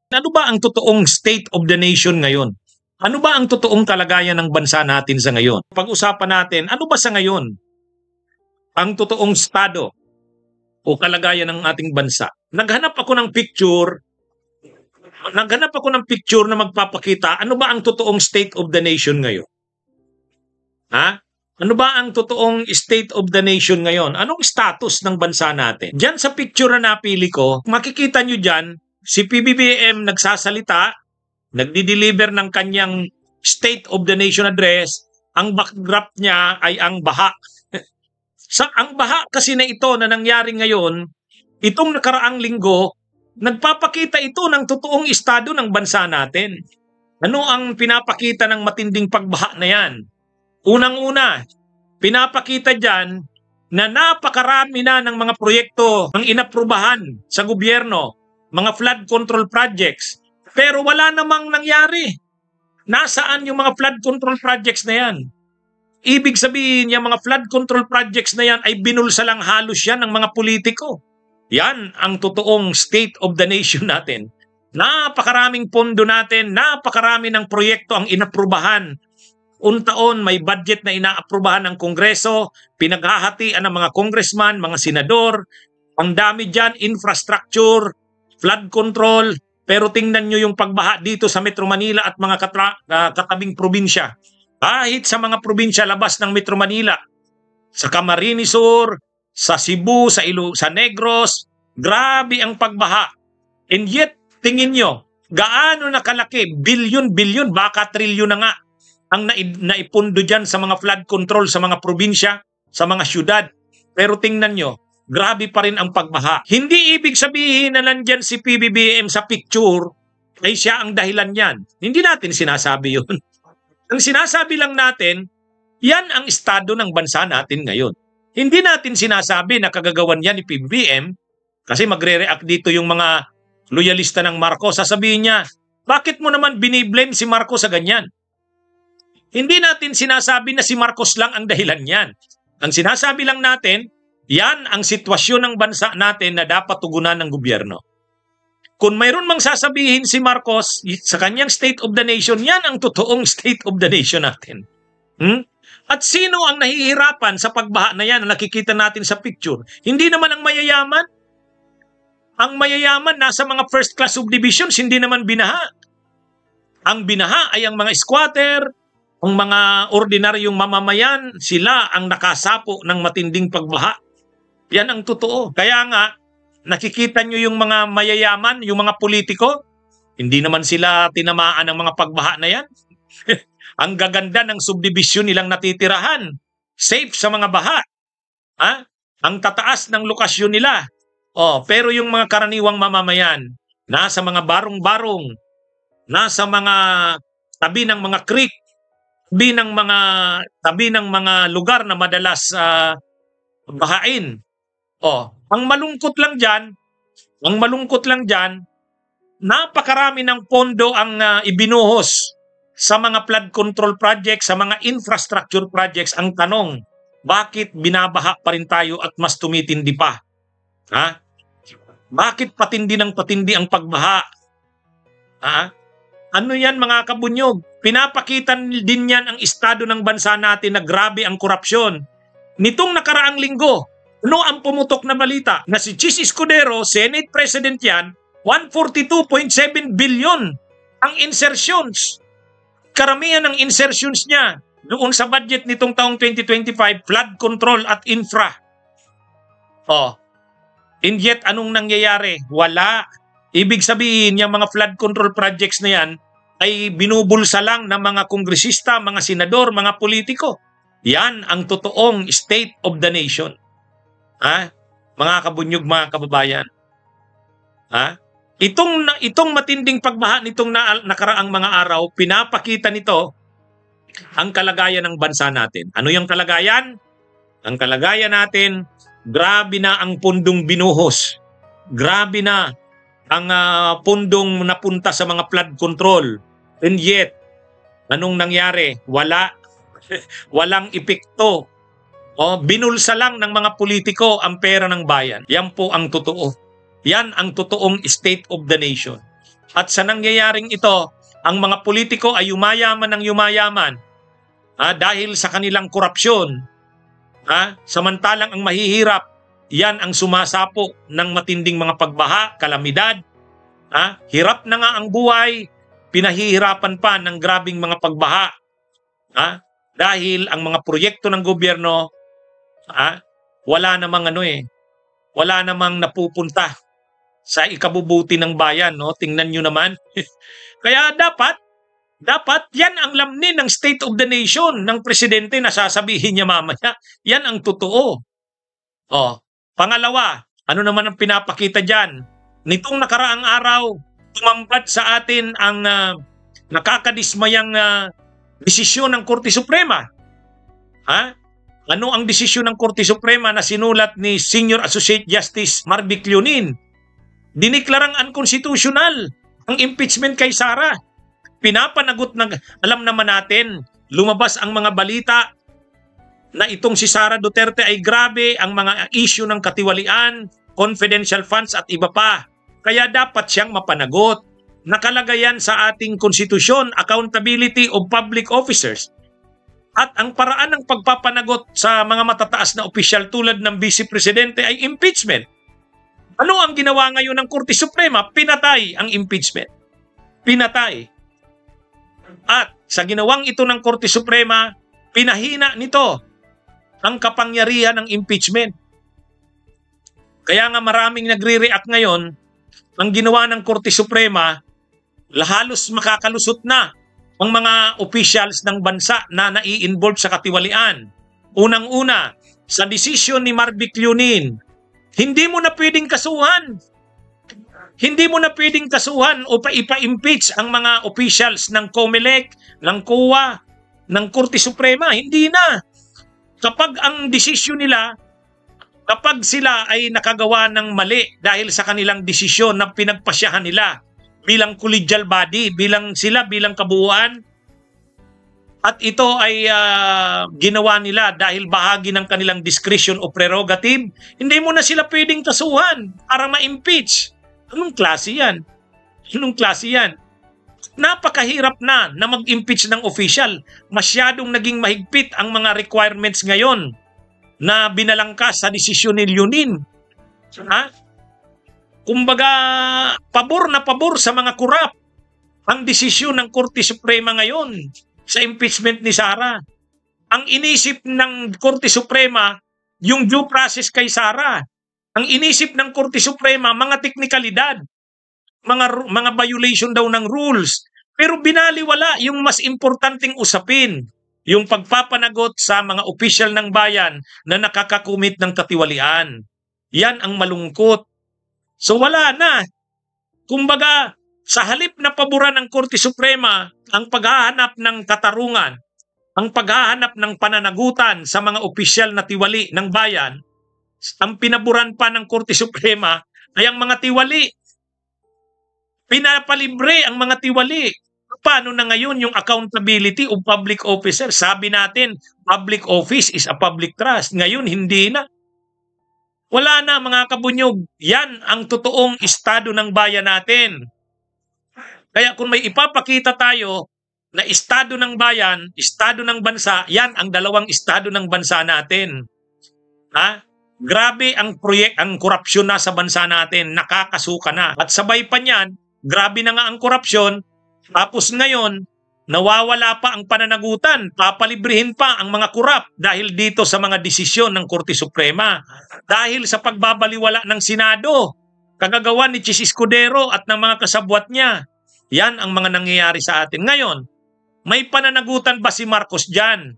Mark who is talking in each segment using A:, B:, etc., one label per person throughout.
A: Ano ba ang totoong state of the nation ngayon? Ano ba ang totoong kalagayan ng bansa natin sa ngayon? Pag-usapan natin, ano ba sa ngayon ang totoong estado o kalagayan ng ating bansa? Naghanap ako ng picture na magpapakita ano ba ang totoong state of the nation ngayon. Ha? Ano ba ang totoong state of the nation ngayon? Anong status ng bansa natin? Diyan sa picture na napili ko, makikita nyo dyan, si PBBM nagsasalita, nagdi-deliver ng kanyang State of the Nation address, ang backdrop niya ay ang baha. Ang baha kasi na ito na nangyari ngayon, itong nakaraang linggo, nagpapakita ito ng totoong estado ng bansa natin. Ano ang pinapakita ng matinding pagbaha na yan? Unang-una, pinapakita dyan na napakarami na ng mga proyekto ang inaprubahan sa gobyerno, mga flood control projects, pero wala namang nangyari. Nasaan yung mga flood control projects na yan? Ibig sabihin, yung mga flood control projects na yan ay binulsa lang halos yan ng mga politiko. Yan ang totoong state of the nation natin. Napakaraming pondo natin, napakarami ng proyekto ang inaprubahan. Taon may budget na inaaprubahan ng Kongreso, pinaghahatian ng mga congressman, mga senador. Ang dami dyan, infrastructure, flood control. Pero tingnan nyo yung pagbaha dito sa Metro Manila at mga katabing probinsya. Kahit sa mga probinsya labas ng Metro Manila, sa Camarines Sur, sa Cebu, sa Negros, grabe ang pagbaha. And yet, tingin nyo, gaano nakalaki, bilyon-bilyon, baka trilyon na nga, ang naipundo dyan sa mga flood control, sa mga probinsya, sa mga syudad. Pero tingnan nyo, grabe pa rin ang pagbaha. Hindi ibig sabihin na nandyan si PBBM sa picture ay siya ang dahilan yan. Hindi natin sinasabi yun. Ang sinasabi lang natin, yan ang estado ng bansa natin ngayon. Hindi natin sinasabi na kagagawan yan ni PBBM kasi magre-react dito yung mga loyalista ng Marcos. Sasabihin niya, bakit mo naman biniblame si Marcos sa ganyan? Hindi natin sinasabi na si Marcos lang ang dahilan yan. Ang sinasabi lang natin, yan ang sitwasyon ng bansa natin na dapat tugunan ng gobyerno. Kung mayroon mang sasabihin si Marcos sa kanyang State of the Nation, yan ang totoong State of the Nation natin. At sino ang nahihirapan sa pagbaha na yan na nakikita natin sa picture? Hindi naman ang mayayaman. Ang mayayaman nasa mga first class subdivisions, hindi naman binaha. Ang binaha ay ang mga squatter, ang mga ordinaryong mamamayan, sila ang nakasapo ng matinding pagbaha. Yan ang totoo. Kaya nga, nakikita nyo yung mga mayayaman, yung mga politiko, hindi naman sila tinamaan ng mga pagbaha na yan. Ang gaganda ng subdivision nilang natitirahan. Safe sa mga baha. Ang tataas ng lokasyon nila. Pero yung mga karaniwang mamamayan, nasa mga barong-barong, nasa mga tabi ng mga creek, tabi ng mga lugar na madalas bahain. Ang malungkot lang dyan, napakarami ng pondo ang ibinuhos sa mga flood control projects, sa mga infrastructure projects. Ang tanong, bakit binabaha pa rin tayo at mas tumitindi pa? Bakit patindi ng patindi ang pagbaha? Ano yan mga kabunyog? Pinapakita din yan ang estado ng bansa natin na grabe ang korupsyon. Nitong nakaraang linggo, ano ang pumutok na balita? Na si Chis Escudero, Senate President yan, 142.7 billion ang insertions. Karamihan ng insertions niya doon sa budget nitong taong 2025, flood control at infra. And yet, anong nangyayari? Wala. Ibig sabihin, yung mga flood control projects na yan ay binubulsa lang ng mga kongresista, mga senador, mga politiko. Yan ang totoong state of the nation. Mga kabunyog, mga kababayan. Itong matinding pagbaha nitong nakaraang mga araw, pinapakita nito ang kalagayan ng bansa natin. Ano yung kalagayan? Ang kalagayan natin, grabe na ang pundong binuhos. Grabe na ang pundong napunta sa mga flood control. And yet, anong nangyari? Walang epekto. Binulsa lang ng mga politiko ang pera ng bayan. Yan po ang totoo. Yan ang totoong state of the nation. At sa nangyayaring ito, ang mga politiko ay yumayaman ng yumayaman dahil sa kanilang korupsyon. Samantalang ang mahihirap, yan ang sumasapo ng matinding mga pagbaha, kalamidad. Hirap na nga ang buhay, pinahihirapan pa ng grabing mga pagbaha. Dahil ang mga proyekto ng gobyerno, wala namang napupunta sa ikabubuti ng bayan. No? Tingnan nyo naman. Kaya dapat yan ang lamnin ng State of the Nation ng presidente na sasabihin niya mamaya. Yan ang totoo. Pangalawa, ano naman ang pinapakita dyan? Nitong nakaraang araw, tumambad sa atin ang nakakadismayang desisyon ng Korte Suprema. Ano ang desisyon ng Korte Suprema na sinulat ni Senior Associate Justice Marvic Leonin? Diniklarang unconstitutional ang impeachment kay Sara. Pinapanagot alam naman natin, lumabas ang mga balita na itong si Sara Duterte ay grabe ang mga issue ng katiwalian, confidential funds at iba pa. Kaya dapat siyang mapanagot. Nakalagay yan sa ating konstitusyon, accountability of public officers. At ang paraan ng pagpapanagot sa mga matataas na opisyal tulad ng Vice Presidente ay impeachment. Ano ang ginawa ngayon ng Korte Suprema? Pinatay ang impeachment. Pinatay. At sa ginawang ito ng Korte Suprema, pinahina nito ang kapangyarihan ng impeachment. Kaya nga maraming nagre-react ngayon, ang ginawa ng Korte Suprema, halos makakalusot na ang mga officials ng bansa na nai-involve sa katiwalian. Unang-una, sa desisyon ni Marvic Leonin, hindi mo na pwedeng kasuhan. Hindi mo na pwedeng kasuhan o ipa-impeach ang mga officials ng COMELEC, ng COA, ng Korte Suprema. Hindi na. Kapag ang desisyon nila, kapag sila ay nakagawa ng mali dahil sa kanilang desisyon na pinagpasyahan nila bilang collegial body, bilang kabuuan, at ito ay ginawa nila dahil bahagi ng kanilang discretion o prerogative, hindi mo na sila pwedeng kasuhan para ma-impeach. Anong klase yan? Anong klase yan? Napakahirap na mag-impeach ng official. Masyadong naging mahigpit ang mga requirements ngayon na binalangkas sa desisyon ni Leonin. Kumbaga, pabor na pabor sa mga kurap ang desisyon ng Korte Suprema ngayon sa impeachment ni Sara. Ang inisip ng Korte Suprema, yung due process kay Sara. Ang inisip ng Korte Suprema, mga teknikalidad, mga violation daw ng rules. Pero binaliwala yung mas importanteng usapin, yung pagpapanagot sa mga opisyal ng bayan na nakakakumit ng katiwalian. Yan ang malungkot. So wala na. Kumbaga, sa halip na paboran ng Korte Suprema ang paghahanap ng katarungan, ang paghahanap ng pananagutan sa mga opisyal na tiwali ng bayan, ang pinaburan pa ng Korte Suprema ay ang mga tiwali. Pinapalibre ang mga tiwali. Paano na ngayon yung accountability of public officer? Sabi natin, public office is a public trust. Ngayon, hindi na. Wala na mga kabunyog. Yan ang totoong estado ng bayan natin. Kaya kung may ipapakita tayo na estado ng bayan, estado ng bansa, yan ang dalawang estado ng bansa natin. Grabe ang korupsyon na sa bansa natin, nakakasuka na. At sabay pa niyan, grabe na nga ang korupsyon, tapos ngayon, nawawala pa ang pananagutan, papalibrihin pa ang mga kurap dahil dito sa mga desisyon ng Korte Suprema. Dahil sa pagbabaliwala ng Senado, kagagawa ni Chis Escudero at ng mga kasabwat niya. Yan ang mga nangyayari sa atin. Ngayon, may pananagutan ba si Marcos dyan?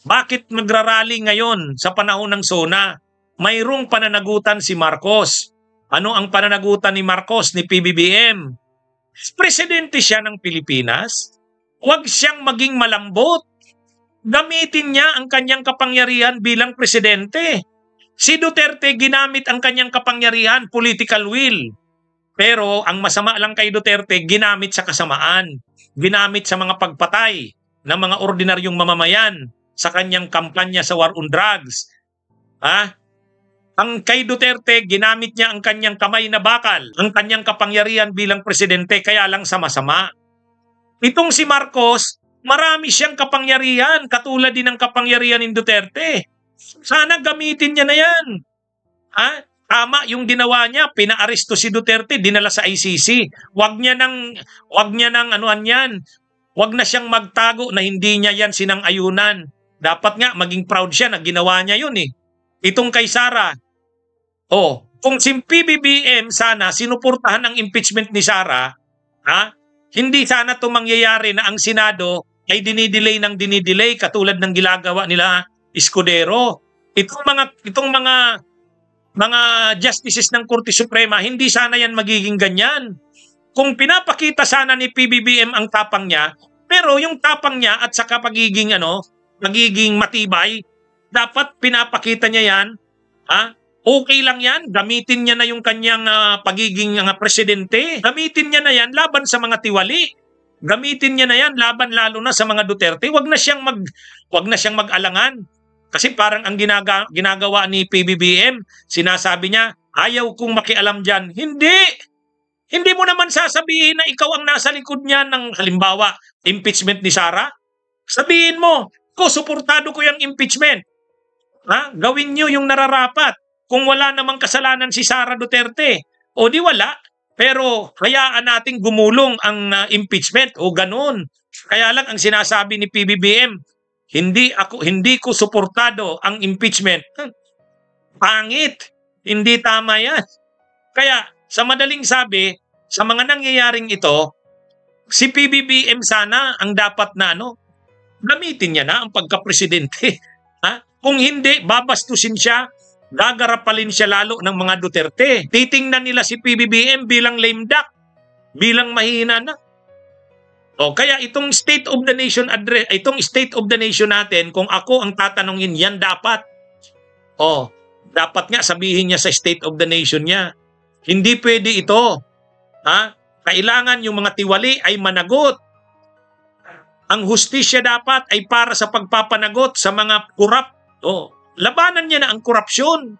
A: Bakit nagrarally ngayon sa panahon ng SONA? Mayroong pananagutan si Marcos. Ano ang pananagutan ni Marcos, ni PBBM? Presidente siya ng Pilipinas. Huwag siyang maging malambot. Gamitin niya ang kanyang kapangyarihan bilang presidente. Si Duterte ginamit ang kanyang kapangyarihan, political will. Pero ang masama lang kay Duterte, ginamit sa kasamaan. Ginamit sa mga pagpatay ng mga ordinaryong mamamayan sa kanyang kampanya sa war on drugs. Ang kay Duterte, ginamit niya ang kanyang kamay na bakal, ang kanyang kapangyarihan bilang presidente, kaya lang sama-sama. Itong si Marcos, marami siyang kapangyarihan, katulad din ng kapangyarihan ni Duterte. Sana gamitin niya na yan. Ha? Tama yung ginawa niya, pinaaresto si Duterte, dinala sa ICC. Wag niya nang anuan yan. Wag na siyang magtago na hindi niya yan sinang-ayunan. Dapat nga maging proud siya na ginawa niya yun eh. Itong kay Sara, kung si PBBM sana sinuportahan ang impeachment ni Sara, hindi sana ito mangyayari na ang Senado ay dinidelay ng dinidelay katulad ng ginagawa nila Escudero. Itong mga justices ng Korte Suprema, hindi sana yan magiging ganyan. Kung pinapakita sana ni PBBM ang tapang niya, pero yung tapang niya at saka pagiging matibay, dapat pinapakita niya yan. Okay lang yan, gamitin niya na yung kanyang pagiging presidente. Gamitin niya na yan laban sa mga tiwali. Gamitin niya na yan laban lalo na sa mga Duterte. Wag na siyang mag-alangan. Kasi parang ang ginagawa ni PBBM, sinasabi niya, ayaw kong makialam diyan. Hindi. Hindi mo naman sasabihin na ikaw ang nasa likod niya ng halimbawa impeachment ni Sara. Sabihin mo, suportado ko yung impeachment. Gawin niyo yung nararapat. Kung wala namang kasalanan si Sara Duterte, o di wala, pero hayaan nating gumulong ang impeachment o ganun. Kaya lang ang sinasabi ni PBBM, hindi ko suportado ang impeachment. Pangit. Hindi tama yan. Kaya sa madaling sabi, sa mga nangyayaring ito, si PBBM sana ang dapat na gamitin niya na ang pagka-presidente. Kung hindi, babastusin siya, gagarapalin siya lalo ng mga Duterte. Titingnan nila si PBBM bilang lame duck, bilang mahina na. Kaya itong State of the Nation address, itong State of the Nation natin, kung ako ang tatanungin, yan dapat. Dapat nga sabihin niya sa State of the Nation niya. Hindi pwede ito. Kailangan yung mga tiwali ay managot. Ang hustisya dapat ay para sa pagpapanagot sa mga kurap. Labanan niya na ang korupsyon.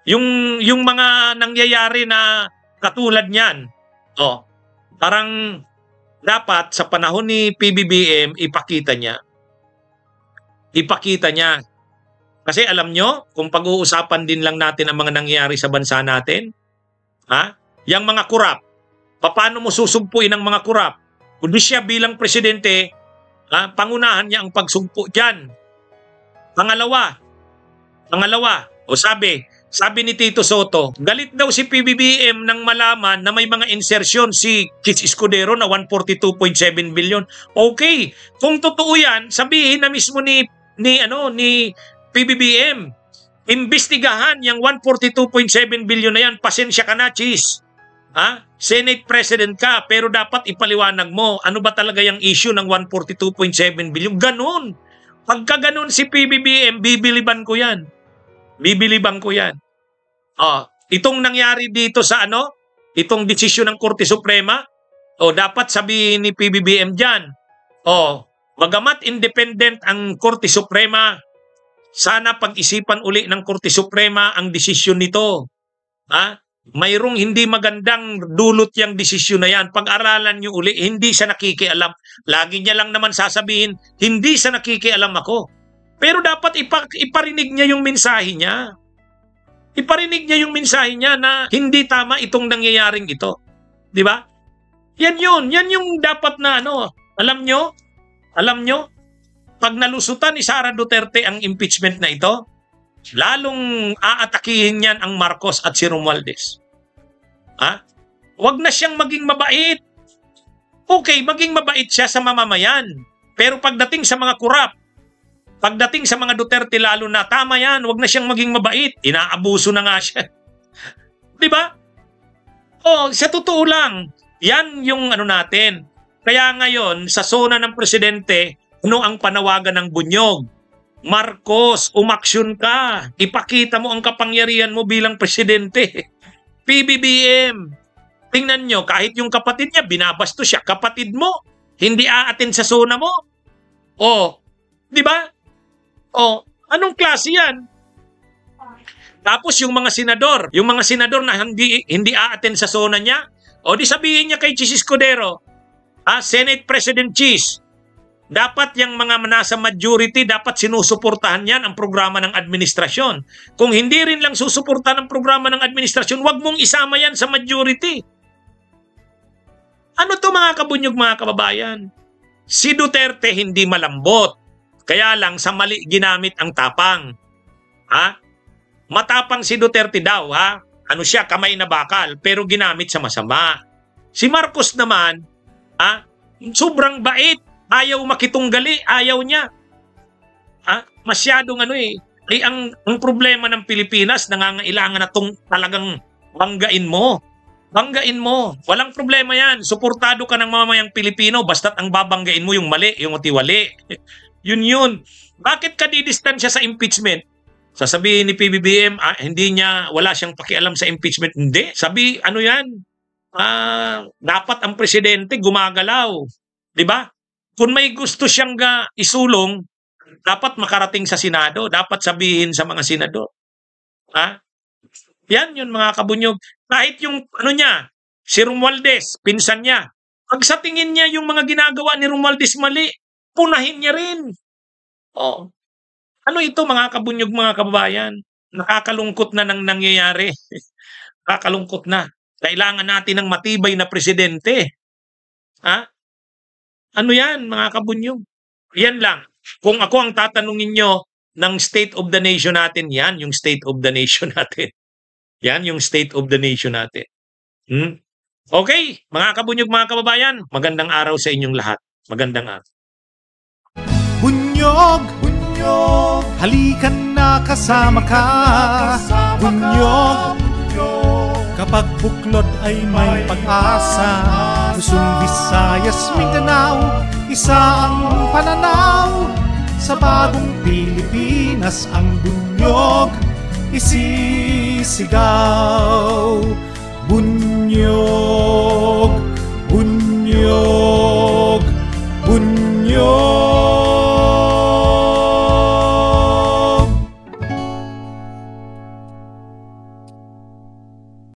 A: Yung mga nangyayari na katulad niyan. Parang dapat sa panahon ni PBBM ipakita niya. Kasi alam nyo, kung pag-uusapan din lang natin ang mga nangyayari sa bansa natin, yang mga kurap, paano mo susumpuin ang mga kurap? Kundi siya bilang presidente, pangunahan niya ang pagsumpu dyan. Pangalawa, sabi ni Tito Soto, galit daw si PBBM nang malaman na may mga insertion si Chis Escudero na 142.7 billion. Okay, kung totoo yan, sabihin na mismo ni PBBM, imbestigahan yung 142.7 billion na yan, pasensya ka na, Chis. Senate President ka, pero dapat ipaliwanag mo, ano ba talaga yung issue ng 142.7 billion? Ganun. Pagka ganun si PBBM, bibiliban ko yan. Itong nangyari dito sa itong desisyon ng Korte Suprema, dapat sabihin ni PBBM dyan, bagamat independent ang Korte Suprema, sana pag-isipan uli ng Korte Suprema ang desisyon nito. Mayroong hindi magandang dulot yung desisyon na yan. Pag-aralan nyo uli, hindi siya nakikialam. Lagi niya lang naman sasabihin, hindi siya nakikialam ako. Pero dapat iparinig niya yung mensahe niya. Iparinig niya yung mensahe niya na hindi tama itong nangyayaring ito. Di ba? Yan yun. Yan yung dapat na Alam nyo, pag nalusutan ni Sara Duterte ang impeachment na ito, lalong aatakihin niyan ang Marcos at si Romualdez. Huwag na siyang maging mabait. Okay, maging mabait siya sa mamamayan. Pero pagdating sa mga kurap, pagdating sa mga Duterte lalo na, tama yan, huwag na siyang maging mabait. Inaabuso na nga siya. Di ba? Sa totoo lang, yan yung natin. Kaya ngayon, sa zona ng presidente, ano ang panawagan ng bunyog? Marcos, umaksyon ka. Ipakita mo ang kapangyarihan mo bilang presidente. PBBM, tingnan nyo, kahit yung kapatid niya, binabasto siya. Kapatid mo, hindi aatin sa zona mo. Di ba? Anong klase yan? Tapos yung mga senador na hindi a-attend sa SONA niya, o di sabihin niya kay Chis Escudero, Senate President Chis, dapat yung mga nasa majority, dapat sinusuportahan yan ang programa ng administrasyon. Kung hindi rin lang susuportahan ang programa ng administrasyon, wag mong isama yan sa majority. Ano to mga kabunyog, mga kababayan? Si Duterte hindi malambot. Kaya lang sa mali ginamit ang tapang. Matapang si Duterte daw, Ano siya, kamay na bakal, pero ginamit sa masama. Si Marcos naman, sobrang bait. Ayaw makitunggali, ayaw niya. Masyadong ang problema ng Pilipinas, nangangailangan na itong talagang banggain mo. Banggain mo. Walang problema yan. Suportado ka ng mamamayang Pilipino basta't ang babanggain mo yung mali, yung utiwali. Yun. Bakit ka didistansya sa impeachment? Sasabihin ni PBBM, wala siyang pakialam sa impeachment. Hindi. Ano yan? Dapat ang presidente gumagalaw. Diba? Kung may gusto siyang isulong, dapat makarating sa Senado. Dapat sabihin sa mga senador. Yan yun mga kabunyog. Kahit yung si Romualdez, pinsan niya. Pag sa tingin niya yung mga ginagawa ni Romualdez mali, punahin niya rin. Ano ito mga kabunyog, mga kababayan? Nakakalungkot na nang nangyayari. Nakakalungkot na. Kailangan natin ng matibay na presidente. Ano yan mga kabunyog? Yan lang. Kung ako ang tatanungin nyo ng State of the Nation natin, yan yung State of the Nation natin. Yan yung State of the Nation natin. Okay, mga kabunyog, mga kababayan, magandang araw sa inyong lahat. Magandang araw.
B: Bunyog, halikan na kasama ka. Bunyog, kapag buklod ay may pag-asa. Luzon, Visayas, Mindanao, isa ang pananaw. Sa bagong Pilipinas ang bunyog isisigaw. Bunyog.